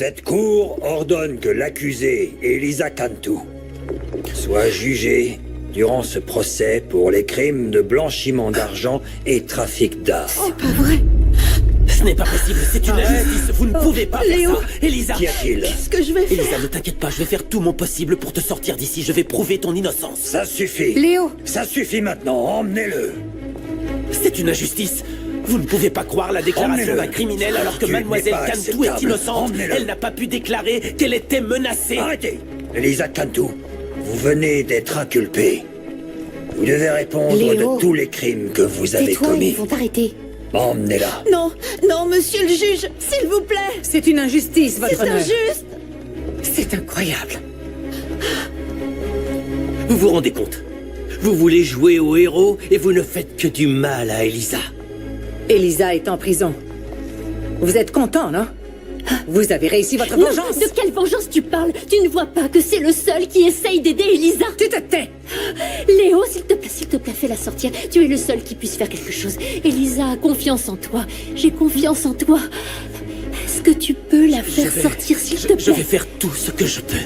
Cette cour ordonne que l'accusée, Elisa Cantu, soit jugée durant ce procès pour les crimes de blanchiment d'argent et trafic d'art. C'est pas vrai. Ce n'est pas possible, c'est une injustice. Vous ne pouvez pas Léo. faire ça. Elisa. Qu'y a-t-il? Qu'est-ce que je vais faire? Elisa, ne t'inquiète pas, je vais faire tout mon possible pour te sortir d'ici. Je vais prouver ton innocence. Ça suffit. Léo. Ça suffit maintenant, emmenez-le. C'est une injustice. Vous ne pouvez pas croire la déclaration Emmenez-le. d'un criminel alors que Tu mademoiselle n'es pas Cantu est acceptable. innocente. Emmenez-le. Elle n'a pas pu déclarer qu'elle était menacée. Arrêtez. Elisa Cantu, vous venez d'être inculpée. Vous devez répondre Léo. de tous les crimes que vous avez Tais-toi, commis. ils vont t'arrêter. Emmenez-la. Non, non, monsieur le juge, s'il vous plaît. C'est une injustice, votre C'est honneur. injuste. C'est incroyable. Vous vous rendez compte? Vous voulez jouer au héros et vous ne faites que du mal à Elisa. Elisa est en prison. Vous êtes content, non? Vous avez réussi votre Non, vengeance. de quelle vengeance tu parles? Tu ne vois pas que c'est le seul qui essaye d'aider Elisa? Tu te tais. Léo, s'il te plaît, fais-la sortir. Tu es le seul qui puisse faire quelque chose. Elisa a confiance en toi. J'ai confiance en toi. Est-ce que tu peux la faire sortir, s'il te Je vais plaît? faire tout ce que je peux.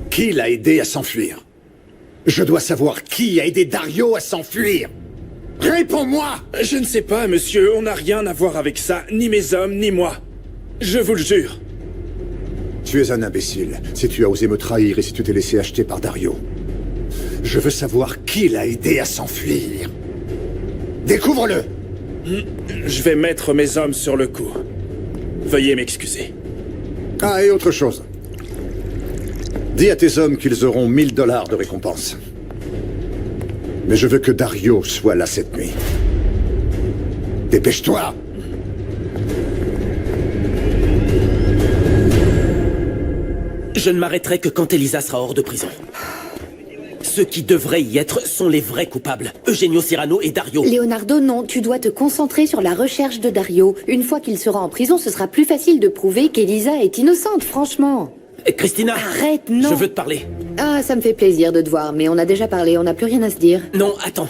Qui l'a aidé à s'enfuir? Je dois savoir qui a aidé Dario à s'enfuir. Réponds-moi! Je ne sais pas, monsieur, on n'a rien à voir avec ça, ni mes hommes, ni moi. Je vous le jure. Tu es un imbécile, si tu as osé me trahir et si tu t'es laissé acheter par Dario. Je veux savoir qui l'a aidé à s'enfuir. Découvre-le! Je vais mettre mes hommes sur le coup. Veuillez m'excuser. Ah, et autre chose. Dis à tes hommes qu'ils auront $1000 de récompense. Mais je veux que Dario soit là cette nuit. Dépêche-toi! Je ne m'arrêterai que quand Elisa sera hors de prison. Ceux qui devraient y être sont les vrais coupables. Eugenio Cyrano et Dario. Leonardo, non, tu dois te concentrer sur la recherche de Dario. Une fois qu'il sera en prison, ce sera plus facile de prouver qu'Elisa est innocente, franchement. Christina. Arrête, non. Je veux te parler. Ah, ça me fait plaisir de te voir, mais on a déjà parlé, on n'a plus rien à se dire. Non, attends.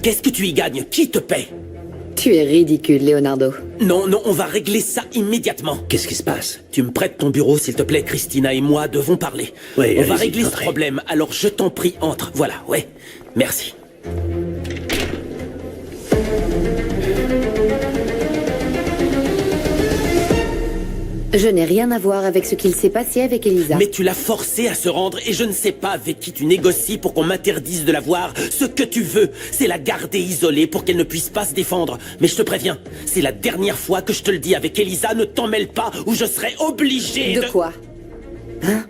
Qu'est-ce que tu y gagnes? Qui te paie? Tu es ridicule, Leonardo. Non, non, on va régler ça immédiatement. Qu'est-ce qui se passe? Tu me prêtes ton bureau, s'il te plaît. Christina et moi devons parler. Oui, on va allez-y, régler ce entrez. problème, alors je t'en prie, entre. Voilà, ouais. Merci. Je n'ai rien à voir avec ce qu'il s'est passé avec Elisa. Mais tu l'as forcé à se rendre et je ne sais pas avec qui tu négocies pour qu'on m'interdise de la voir. Ce que tu veux, c'est la garder isolée pour qu'elle ne puisse pas se défendre. Mais je te préviens, c'est la dernière fois que je te le dis avec Elisa, ne t'en mêle pas ou je serai obligé De quoi? Hein?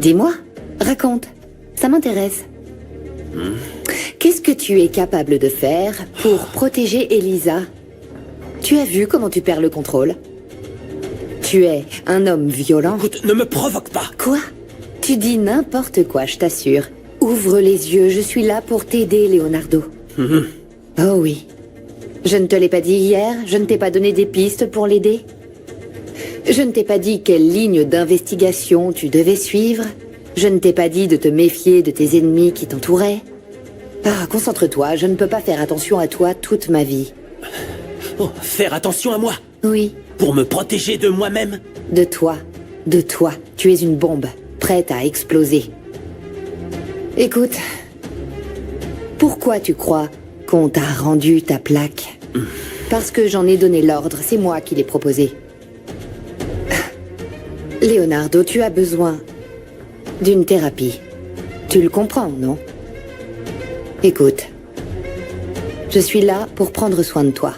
Dis-moi, raconte. Ça m'intéresse. Qu'est-ce que tu es capable de faire pour protéger Elisa? Tu as vu comment tu perds le contrôle? Tu es un homme violent. Écoute, ne me provoque pas. Quoi? Tu dis n'importe quoi, je t'assure. Ouvre les yeux, je suis là pour t'aider, Leonardo. Oh oui. Je ne te l'ai pas dit hier, je ne t'ai pas donné des pistes pour l'aider. Je ne t'ai pas dit quelle ligne d'investigation tu devais suivre. Je ne t'ai pas dit de te méfier de tes ennemis qui t'entouraient. Ah, concentre-toi, je ne peux pas faire attention à toi toute ma vie. Oh, faire attention à moi. Oui, Pour me protéger de moi-même. de toi. De toi. Tu es une bombe, prête à exploser. Écoute, pourquoi tu crois qu'on t'a rendu ta plaque? Parce que j'en ai donné l'ordre, c'est moi qui l'ai proposé. Leonardo, tu as besoin d'une thérapie. Tu le comprends, non? Écoute, je suis là pour prendre soin de toi.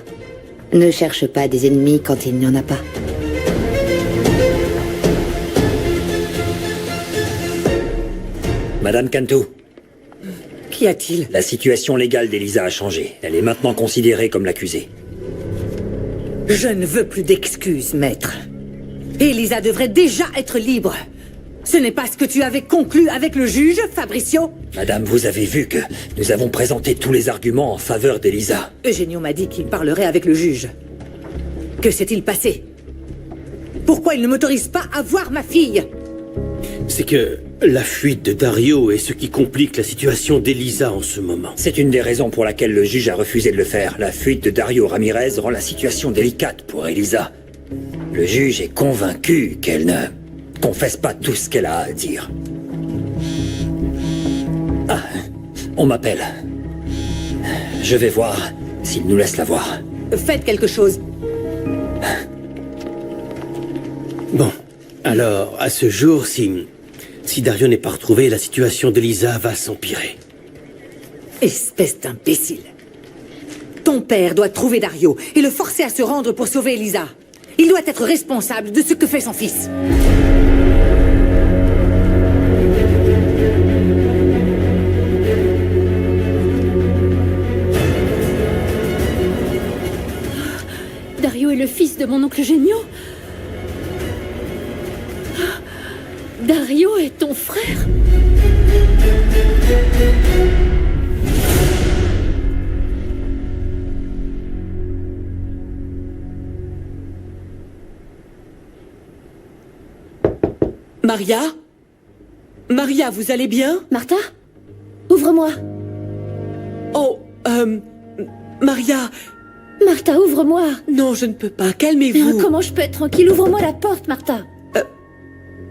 Ne cherche pas des ennemis quand il n'y en a pas. Madame Cantu, Qu'y a-t-il? la situation légale d'Elisa a changé. Elle est maintenant considérée comme l'accusée. Je ne veux plus d'excuses, maître. Elisa devrait déjà être libre. Ce n'est pas ce que tu avais conclu avec le juge, Fabricio? Madame, vous avez vu que nous avons présenté tous les arguments en faveur d'Elisa. Eugenio m'a dit qu'il parlerait avec le juge. Que s'est-il passé? Pourquoi il ne m'autorise pas à voir ma fille? C'est que la fuite de Dario est ce qui complique la situation d'Elisa en ce moment. C'est une des raisons pour laquelle le juge a refusé de le faire. La fuite de Dario Ramirez rend la situation délicate pour Elisa. Le juge est convaincu qu'elle ne confesse pas tout ce qu'elle a à dire. Ah, on m'appelle. Je vais voir s'il nous laisse la voir. Faites quelque chose. Bon, alors, à ce jour, si Dario n'est pas retrouvé, la situation de Lisa va s'empirer. Espèce d'imbécile. Ton père doit trouver Dario et le forcer à se rendre pour sauver Elisa. Il doit être responsable de ce que fait son fils. Dario est le fils de mon oncle Génio. Dario est ton frère. Maria? Maria, vous allez bien? Martha? Ouvre-moi. Oh, Maria... Martha, ouvre-moi. Non, je ne peux pas. Mais Calmez-vous. comment je peux être tranquille? Ouvre-moi la porte, Martha.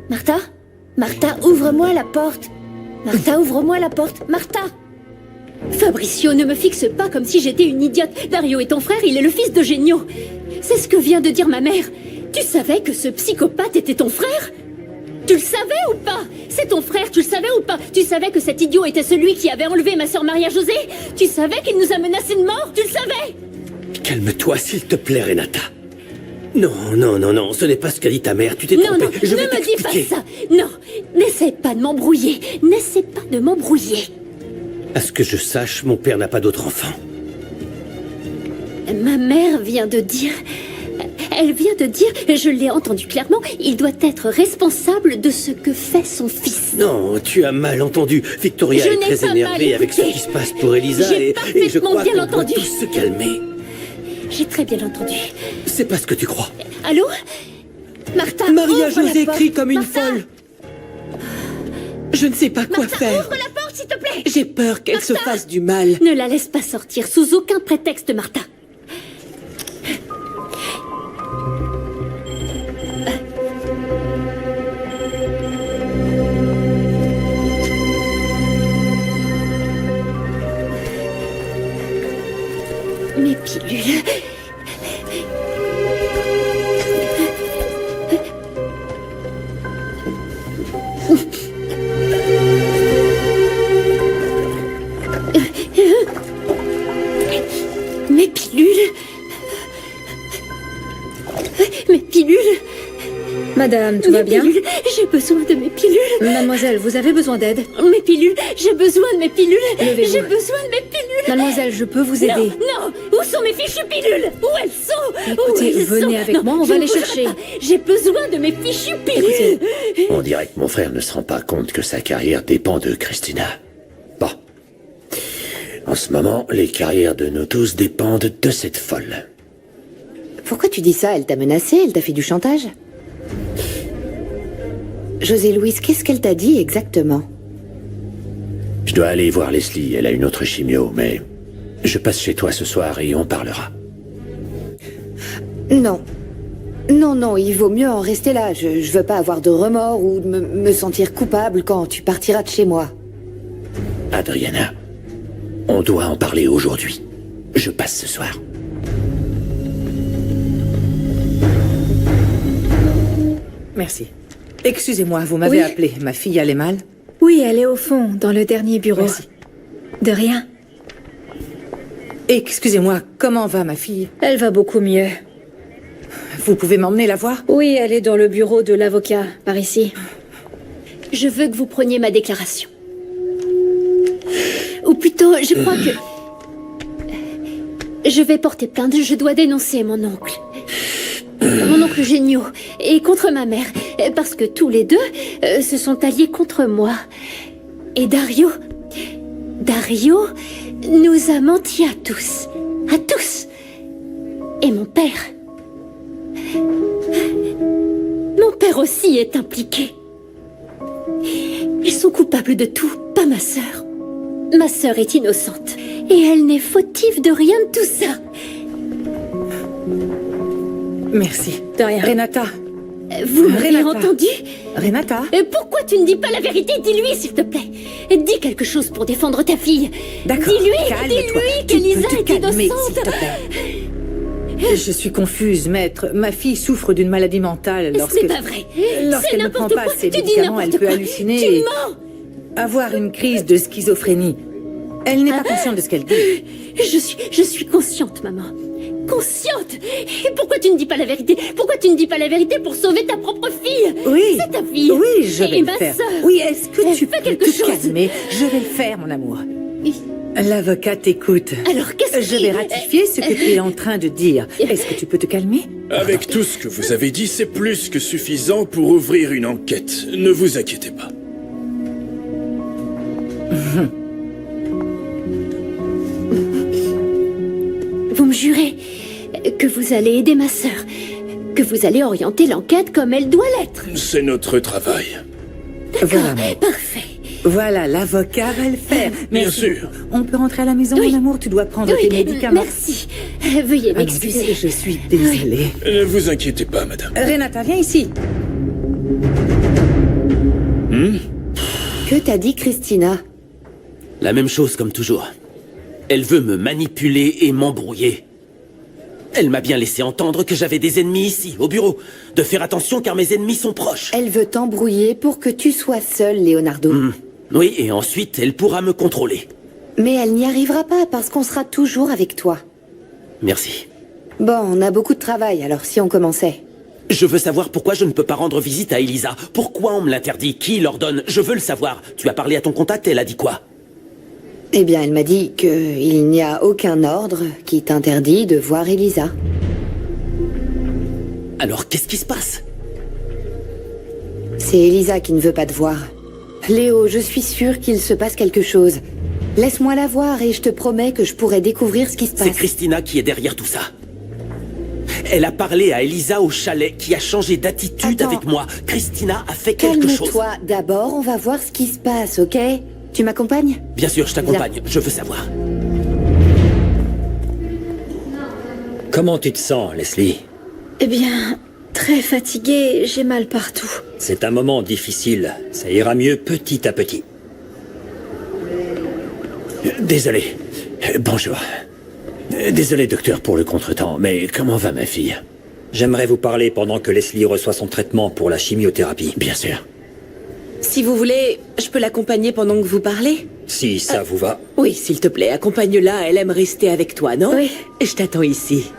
Martha? Martha, ouvre-moi la porte. Martha, ouvre-moi la porte. Martha! Fabricio, ne me fixe pas comme si j'étais une idiote. Dario est ton frère, il est le fils de Génio. C'est ce que vient de dire ma mère. Tu savais que ce psychopathe était ton frère? Tu le savais ou pas? C'est ton frère, tu le savais ou pas? Tu savais que cet idiot était celui qui avait enlevé ma sœur Maria-José? Tu savais qu'il nous a menacés de mort? Tu le savais? Calme-toi, s'il te plaît, Renata. Non, ce n'est pas ce qu'a dit ta mère, tu t'es trompée. Non, Je vais ne me dis t'expliquer. pas ça. Non, n'essaie pas de m'embrouiller. N'essaie pas de m'embrouiller. À ce que je sache, mon père n'a pas d'autre enfant. Ma mère vient de dire... Elle vient de dire, je l'ai entendu clairement, il doit être responsable de ce que fait son fils. Non, tu as mal entendu. Victoria Je est n'ai très pas énervée mal avec ce écouté. qui se passe pour Elisa J'ai et je parfaitement crois bien qu'on doit entendu. tous se calmer. J'ai très bien entendu. C'est pas ce que tu crois. Allô? Martha, Maria ouvre la José porte. crie comme une Martha, folle. Je ne sais pas quoi Martha, faire. ouvre la porte, s'il te plaît. J'ai peur qu'elle se Martha. fasse du mal. Ne la laisse pas sortir sous aucun prétexte, Martha. Mes pilules. Mes pilules. Mes pilules. Madame, tout Mes va bien? pilules. J'ai besoin de mes pilules. Mademoiselle, vous avez besoin d'aide? Mes pilules. J'ai besoin de mes pilules. Levez-vous. J'ai besoin de mes pilules. Mademoiselle, je peux vous aider. Non, non. Où sont mes fichues pilules? Où elles sont? Écoutez, Où elles venez sont? avec Non, moi, on je va ne les bougerai chercher. pas. J'ai besoin de mes fichues pilules. On dirait que mon frère ne se rend pas compte que sa carrière dépend de Christina. Bon. En ce moment, les carrières de nous tous dépendent de cette folle. Pourquoi tu dis ça? Elle t'a menacé? Elle t'a fait du chantage? José Louise, qu'est-ce qu'elle t'a dit exactement? Je dois aller voir Leslie, elle a une autre chimio, mais je passe chez toi ce soir et on parlera. Non. Non, il vaut mieux en rester là. Je veux pas avoir de remords ou de me sentir coupable quand tu partiras de chez moi. Adriana, on doit en parler aujourd'hui. Je passe ce soir. Merci. Excusez-moi, vous m'avez Oui. appelé. Ma fille allait mal? Oui, elle est au fond, dans le dernier bureau. Merci. De rien. Excusez-moi, comment va ma fille? Elle va beaucoup mieux. Vous pouvez m'emmener la voir? Oui, elle est dans le bureau de l'avocat, par ici. Je veux que vous preniez ma déclaration. Ou plutôt, je crois que... Je vais porter plainte, je dois dénoncer mon oncle. Mon oncle Génio, et contre ma mère, parce que tous les deux se sont alliés contre moi. Et Dario nous a menti à tous. À tous. Et mon père... Mon père aussi est impliqué. Ils sont coupables de tout, pas ma sœur. Ma sœur est innocente, et elle n'est fautive de rien de tout ça. Merci. De rien. Renata. Vous m'avez Renata. entendu? Renata. Pourquoi tu ne dis pas la vérité? Dis-lui, s'il te plaît. Dis quelque chose pour défendre ta fille. D'accord, Dis-lui, calme-toi. dis-lui Tu qu'Elisa peux te est calmer, innocente. s'il te plaît. Je suis confuse, maître. Ma fille souffre d'une maladie mentale. Ce n'est pas vrai. C'est Lorsqu'elle ne prend n'importe pas quoi. ses Tu dis médicaments, elle n'importe peut quoi. halluciner Tu et mens. avoir une crise de schizophrénie. Elle n'est pas consciente de ce qu'elle dit. Je suis consciente, maman. Consciente. Et pourquoi tu ne dis pas la vérité? Pourquoi tu ne dis pas la vérité pour sauver ta propre fille? Oui. C'est ta fille. Oui, je vais Et le ma faire. sœur. Oui, est-ce que tu Fais peux quelque te chose. calmer? Je vais le faire, mon amour. L'avocat t'écoute. Alors, qu'est-ce Je qui- vais ratifier ce que tu es en train de dire. Est-ce que tu peux te calmer? Avec tout ce que vous avez dit, c'est plus que suffisant pour ouvrir une enquête. Ne vous inquiétez pas. Vous me jurez que vous allez aider ma sœur, que vous allez orienter l'enquête comme elle doit l'être. C'est notre travail. Voilà, mon- Parfait. voilà, l'avocat va le faire. Bien Merci sûr. beaucoup. On peut rentrer à la maison, Oui. mon amour? Tu dois prendre Oui, tes médicaments. merci. Veuillez Allons-y, m'excuser. je suis désolée. Ne vous inquiétez pas, madame. Renata, viens ici. Que t'a dit Christina? La même chose comme toujours. Elle veut me manipuler et m'embrouiller. Elle m'a bien laissé entendre que j'avais des ennemis ici, au bureau. De faire attention car mes ennemis sont proches. Elle veut t'embrouiller pour que tu sois seul, Leonardo. Oui, et ensuite, elle pourra me contrôler. Mais elle n'y arrivera pas parce qu'on sera toujours avec toi. Merci. Bon, on a beaucoup de travail, alors si on commençait. Je veux savoir pourquoi je ne peux pas rendre visite à Elisa. Pourquoi on me l'interdit? Qui l'ordonne? Je veux le savoir. Tu as parlé à ton contact et elle a dit quoi? Eh bien, elle m'a dit qu'il n'y a aucun ordre qui t'interdit de voir Elisa. Alors qu'est-ce qui se passe? C'est Elisa qui ne veut pas te voir. Léo, je suis sûre qu'il se passe quelque chose. Laisse-moi la voir et je te promets que je pourrai découvrir ce qui se C'est passe. Christina qui est derrière tout ça. Elle a parlé à Elisa au chalet qui a changé d'attitude Attends. avec moi. Christina a fait quelque chose. Calme-toi. D'abord, on va voir ce qui se passe, ok? Tu m'accompagnes? Bien sûr, je t'accompagne. Je veux savoir. Comment tu te sens, Leslie? Eh bien, très fatiguée, j'ai mal partout. C'est un moment difficile. Ça ira mieux petit à petit. Désolé. Bonjour. Désolé, docteur, pour le contretemps, mais comment va ma fille? J'aimerais vous parler pendant que Leslie reçoit son traitement pour la chimiothérapie. Bien sûr. Si vous voulez, je peux l'accompagner pendant que vous parlez? Si ça vous va. Oui, s'il te plaît, accompagne-la, elle aime rester avec toi, non? Oui. Je t'attends ici.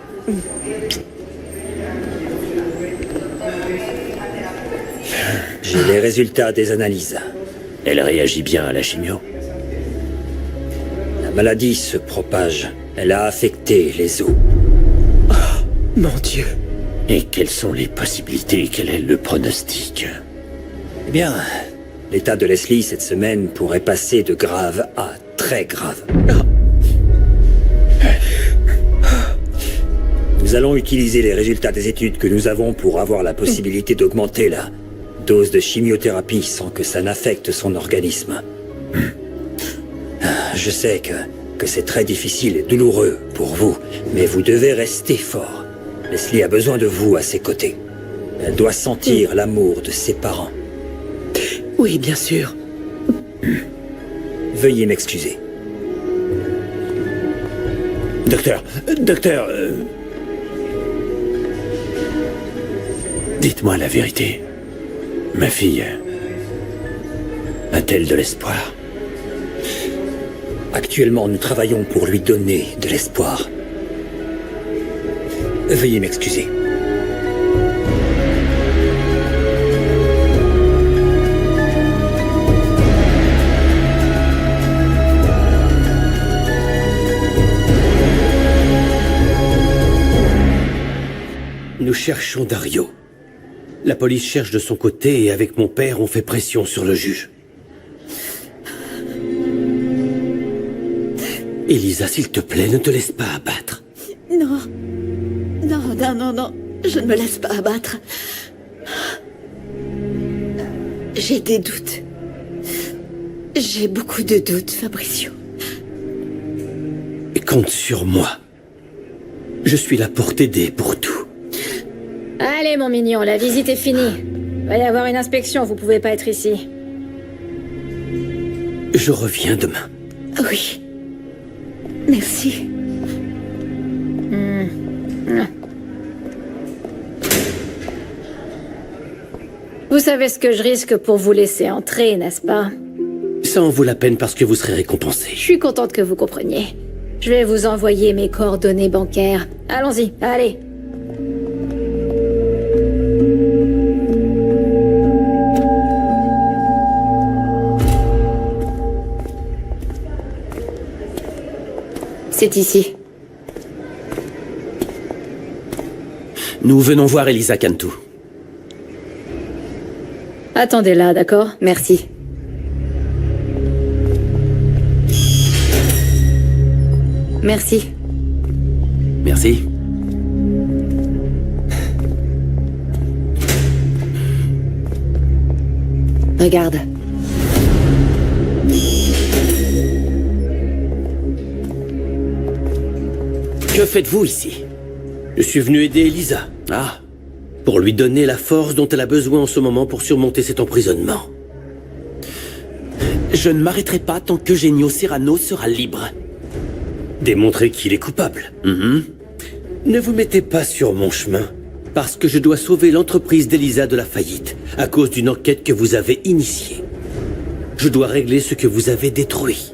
J'ai les résultats des analyses. Elle réagit bien à la chimio. La maladie se propage. Elle a affecté les os. Mon Dieu. Et quelles sont les possibilités? Quel est le pronostic? Eh bien, l'état de Leslie cette semaine pourrait passer de grave à très grave. Nous allons utiliser les résultats des études que nous avons pour avoir la possibilité d'augmenter la dose de chimiothérapie sans que ça n'affecte son organisme. Je sais que c'est très difficile et douloureux pour vous, mais vous devez rester fort. Leslie a besoin de vous à ses côtés. Elle doit sentir l'amour de ses parents. Oui, bien sûr. Veuillez m'excuser. Docteur, dites-moi la vérité. Ma fille a-t-elle de l'espoir? Actuellement, nous travaillons pour lui donner de l'espoir. Veuillez m'excuser. Nous cherchons Dario. La police cherche de son côté et avec mon père, on fait pression sur le juge. Elisa, s'il te plaît, ne te laisse pas abattre. Non. Non, non, non, non. Je ne me laisse pas abattre. J'ai des doutes. J'ai beaucoup de doutes, Fabricio. Et compte sur moi. Je suis là pour t'aider pour tout. mon mignon, la visite est finie. Va y avoir une inspection, vous pouvez pas être ici. Je reviens demain. Oui. Merci. Vous savez ce que je risque pour vous laisser entrer, n'est-ce pas? Ça en vaut la peine parce que vous serez récompensé. Je suis contente que vous compreniez. Je vais vous envoyer mes coordonnées bancaires. Allons-y, allez. C'est ici. Nous venons voir Elisa Cantu. Attendez là, d'accord? Merci. Merci. Merci. Regarde. Que faites-vous ici? Je suis venu aider Elisa. Ah, Pour lui donner la force dont elle a besoin en ce moment pour surmonter cet emprisonnement. je ne m'arrêterai pas tant qu'Eugenio Serrano sera libre. Démontrer qu'il est coupable. Ne vous mettez pas sur mon chemin, parce que je dois sauver l'entreprise d'Elisa de la faillite, à cause d'une enquête que vous avez initiée. Je dois régler ce que vous avez détruit.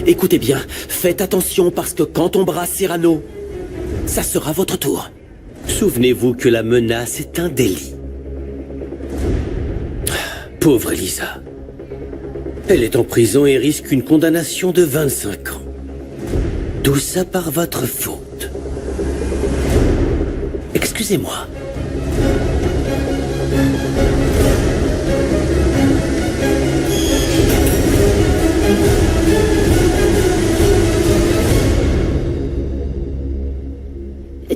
Écoutez bien, faites attention parce que quand on brasse Serrano, ça sera votre tour. Souvenez-vous que la menace est un délit. Pauvre Elisa. Elle est en prison et risque une condamnation de 25 ans. Tout ça par votre faute. Excusez-moi.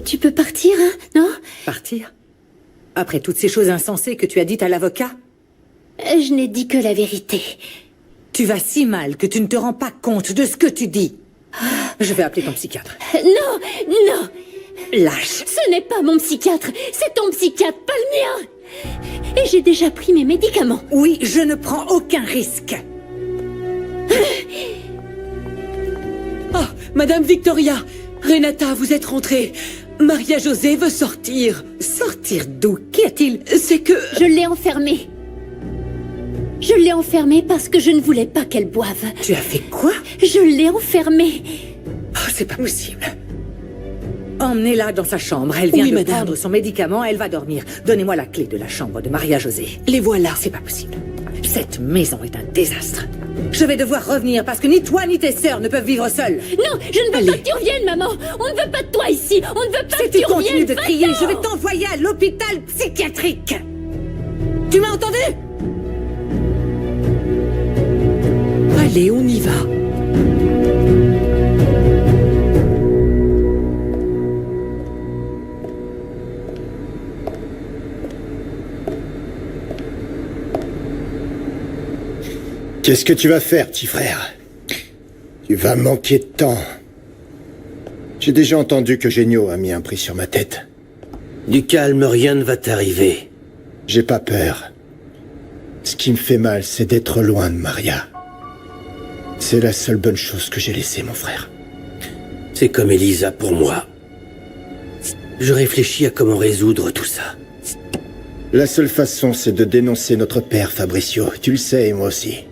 Tu peux partir, hein, non? Partir? Après toutes ces choses insensées que tu as dites à l'avocat? Je n'ai dit que la vérité. Tu vas si mal que tu ne te rends pas compte de ce que tu dis. Je vais appeler ton psychiatre. Non, non! Lâche. Ce n'est pas mon psychiatre, c'est ton psychiatre, pas le mien! Et j'ai déjà pris mes médicaments. Oui, je ne prends aucun risque. Oh, Madame Victoria! Renata, vous êtes rentrée. Maria José veut sortir. Sortir d'où? Qu'y a-t-il? C'est que... Je l'ai enfermée. Je l'ai enfermée parce que je ne voulais pas qu'elle boive. Tu as fait quoi? Je l'ai enfermée. Oh, c'est pas possible. Emmenez-la dans sa chambre. Elle vient Oui, de madame. prendre son médicament, elle va dormir. Donnez-moi la clé de la chambre de Maria José. Les voilà. C'est pas possible. Cette maison est un désastre. Je vais devoir revenir parce que ni toi ni tes sœurs ne peuvent vivre seules. Non, je ne veux pas que tu reviennes, maman. On ne veut pas de toi ici. On ne veut pas Si que tu tu continues reviennes. de crier, Va-t'en. je vais t'envoyer à l'hôpital psychiatrique. Tu m'as entendu? Allez, on y va. Qu'est-ce que tu vas faire, petit frère? Tu vas manquer de temps. J'ai déjà entendu que Génio a mis un prix sur ma tête. Du calme, rien ne va t'arriver. J'ai pas peur. Ce qui me fait mal, c'est d'être loin de Maria. C'est la seule bonne chose que j'ai laissée, mon frère. C'est comme Elisa pour moi. Je réfléchis à comment résoudre tout ça. La seule façon, c'est de dénoncer notre père, Fabricio. Tu le sais, et moi aussi.